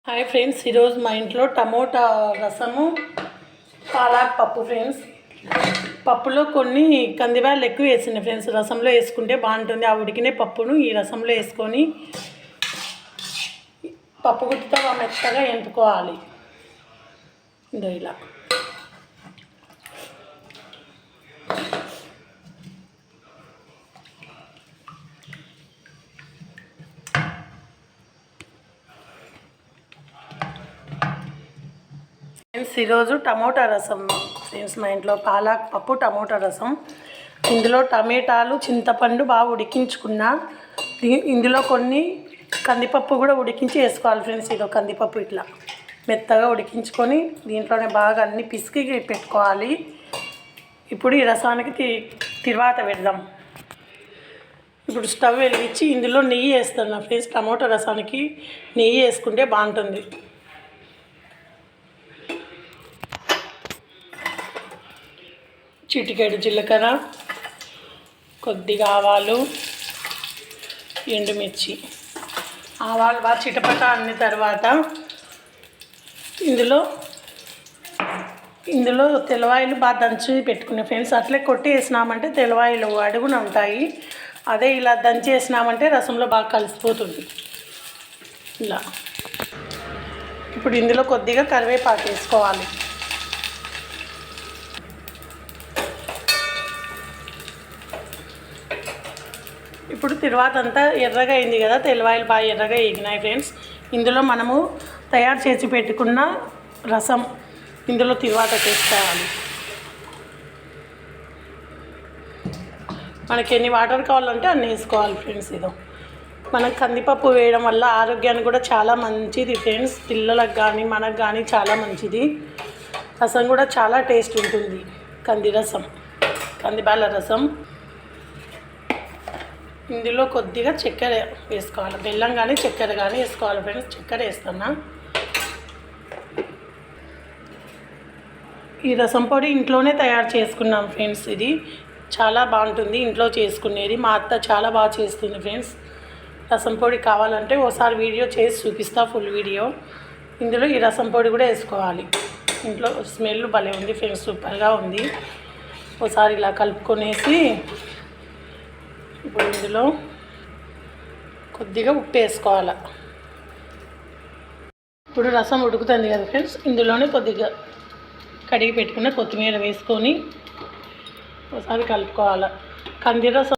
Hi friends, ఈరోజు మా ఇంట్లో టమోటా రసము పాలక్ పప్పు ఫ్రెండ్స్. పప్పులో కొన్ని కందిబ్యాళ్ళు ఎక్కువ వేసింది ఫ్రెండ్స్. రసంలో వేసుకుంటే బాగుంటుంది. ఆ ఉడికిన పప్పును ఈ రసంలో వేసుకొని పప్పు గుత్తితో మెత్తగా ఎంపుకోవాలి. ఇదో ఇలా ఫ్రెండ్స్. ఈరోజు టమోటా రసం ఫ్రెండ్స్. మా ఇంట్లో పాలక్ పప్పు టమోటా రసం. ఇందులో టమాటాలు చింతపండు బాగా ఉడికించుకున్నా. ఇందులో కొన్ని కందిపప్పు కూడా ఉడికించి వేసుకోవాలి ఫ్రెండ్స్. ఇదో కందిపప్పు ఇట్లా మెత్తగా ఉడికించుకొని దీంట్లోనే బాగా అన్ని పిసికి పెట్టుకోవాలి. ఇప్పుడు ఈ రసానికి తిరువాత పెడదాం. ఇప్పుడు స్టవ్ వెలిగించి ఇందులో నెయ్యి వేస్తాను ఫ్రెండ్స్. టమోటా రసానికి నెయ్యి వేసుకుంటే బాగుంటుంది. చిటికెడు జీలకర్ర, కొద్దిగా ఆవాలు, ఎండుమిర్చి. ఆవాలు బాగా చిటపట అన్న తర్వాత ఇందులో తెల్లవాయిలు బాగా దంచి పెట్టుకునే ఫ్రెండ్స్. అట్లే కొట్టి వేసినామంటే తెల్లవాయిలు అడుగున ఉంటాయి. అదే ఇలా దంచి వేసినామంటే రసంలో బాగా కలిసిపోతుంది. ఇలా ఇప్పుడు ఇందులో కొద్దిగా కరివేపాకు వేసుకోవాలి. ఇప్పుడు తిరువాత అంతా ఎర్రగా అయింది కదా, తెల్లవాయిలు బాగా ఎర్రగా ఎగినాయి ఫ్రెండ్స్. ఇందులో మనము తయారు చేసి పెట్టుకున్న రసం ఇందులో తిరువాత వేసుకోవాలి. మనకి ఎన్ని వాటర్ కావాలంటే అన్నీ వేసుకోవాలి ఫ్రెండ్స్. ఇదో మనం కందిపప్పు వేయడం వల్ల ఆరోగ్యానికి కూడా చాలా మంచిది ఫ్రెండ్స్. పిల్లలకు కానీ మనకు కానీ చాలా మంచిది. రసం కూడా చాలా టేస్ట్ ఉంటుంది. కందిబ్యాళ్ళ రసం. ఇందులో కొద్దిగా చక్కెర వేసుకోవాలి. బెల్లం కానీ చక్కెర కానీ వేసుకోవాలి ఫ్రెండ్స్. చక్కెర వేస్తున్నా. ఈ రసం పొడి ఇంట్లోనే తయారు చేసుకున్నాం ఫ్రెండ్స్. ఇది చాలా బాగుంటుంది ఇంట్లో చేసుకునేది. మా అత్త చాలా బాగా చేస్తుంది ఫ్రెండ్స్. రసం పొడి కావాలంటే ఓసారి వీడియో చేసి చూపిస్తా, ఫుల్ వీడియో. ఇందులో ఈ రసం పొడి కూడా వేసుకోవాలి. ఇంట్లో స్మెల్ భలే ఉంది ఫ్రెండ్స్, సూపర్గా ఉంది. ఒకసారి ఇలా కలుపుకొనేసి ఇప్పుడు ఇందులో కొద్దిగా ఉప్పు వేసుకోవాలి. ఇప్పుడు రసం ఉడుకుతుంది కదా ఫ్రెండ్స్. ఇందులోనే కొద్దిగా కడిగి పెట్టుకున్న కొత్తిమీర వేసుకొని ఒకసారి కలుపుకోవాలి. కంది రసం